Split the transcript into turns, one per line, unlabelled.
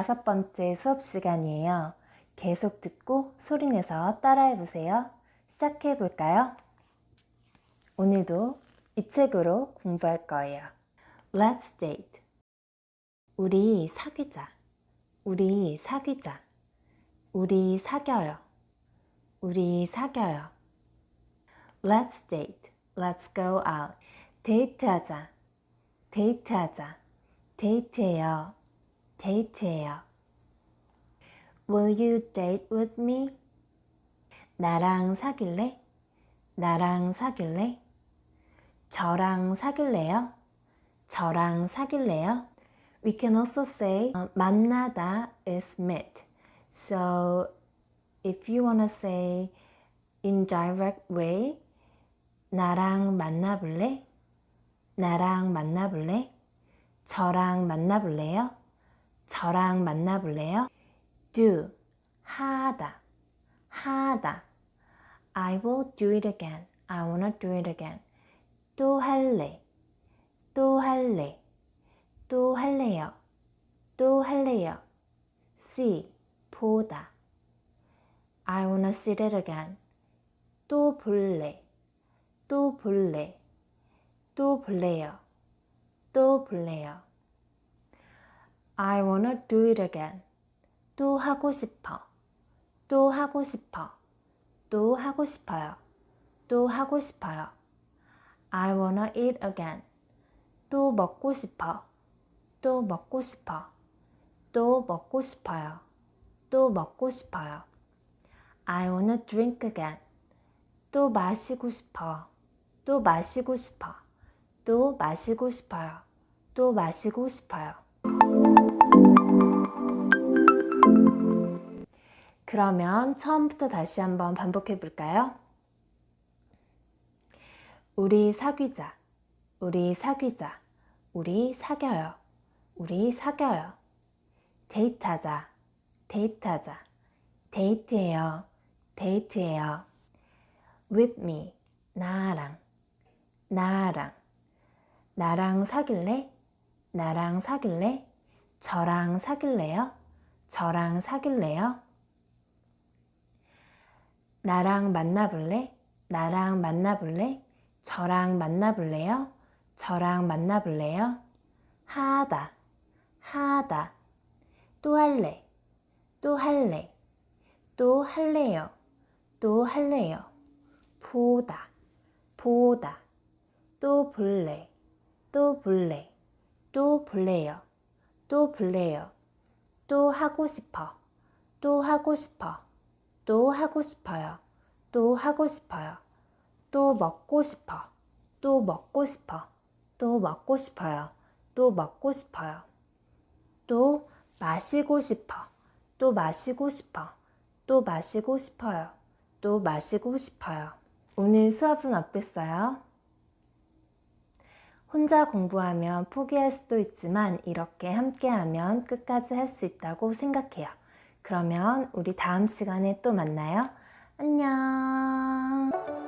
5번째 수업 시간이에요. 계속 듣고 소리내서 따라해 보세요. 시작해 볼까요? 오늘도 이 책으로 공부할 거예요. Let's date. 우리 사귀자. 우리 사귀자. 우리 사겨요. 우리 사겨요. Let's date. Let's go out. 데이트하자. 데이트하자. 데이트해요. 데이트해요. Will you date with me? 나랑 사귈래? 나랑 사귈래? 저랑 사귈래요? 저랑 사귈래요? We can also say 만나다 is meet. So if you want to say in direct way, 나랑 만나볼래? 나랑 만나볼래? 저랑 만나볼래요? 저랑 만나볼래요? Do, 하다, 하다. I will do it again. I wanna do it again. 또 할래, 또 할래, 또 할래요, 또 할래요. See, 보다. I wanna see it again. 또 볼래, 또 볼래, 또 볼래요, 또 볼래요. I wanna do it again. 또 하고 싶어, 또 하고 싶어, 또 하고 싶어요, 또 하고 싶어요. I wanna eat again. 또 먹고 싶어, 또 먹고 싶어, 또 먹고 싶어요, 또 먹고 싶어요. I wanna drink again. 또 마시고 싶어, 또 마시고 싶어, 또 마시고 싶어요, 또 마시고 싶어요. 그러면 처음부터 다시 한번 반복해 볼까요? 우리 사귀자, 우리 사귀자, 우리 사겨요, 우리 사겨요. 데이트하자, 데이트하자, 데이트해요, 데이트해요. With me, 나랑, 나랑. 나랑 사귈래? 나랑 사귈래? 저랑 사귈래요? 저랑 사귈래요? 나랑 만나볼래? 나랑 만나볼래? 저랑 만나볼래요? 저랑 만나볼래요? 하다, 하다. 또 할래, 또 할래, 또 할래요, 또 할래요. 보다, 보다. 또 볼래, 또 볼래, 또 볼래요, 또 볼래요. 또 하고 싶어, 또 하고 싶어, 또 하고 싶어요, 또 하고 싶어요. 또 먹고 싶어, 또 먹고 싶어, 또 먹고 싶어요, 또 먹고 싶어요. 또 마시고 싶어, 또 마시고 싶어, 또 마시고 싶어요, 또 마시고 싶어요. 오늘 수업은 어땠어요? 혼자 공부하면 포기할 수도 있지만 이렇게 함께하면 끝까지 할 수 있다고 생각해요. 그러면 우리 다음 시간에 또 만나요. 안녕.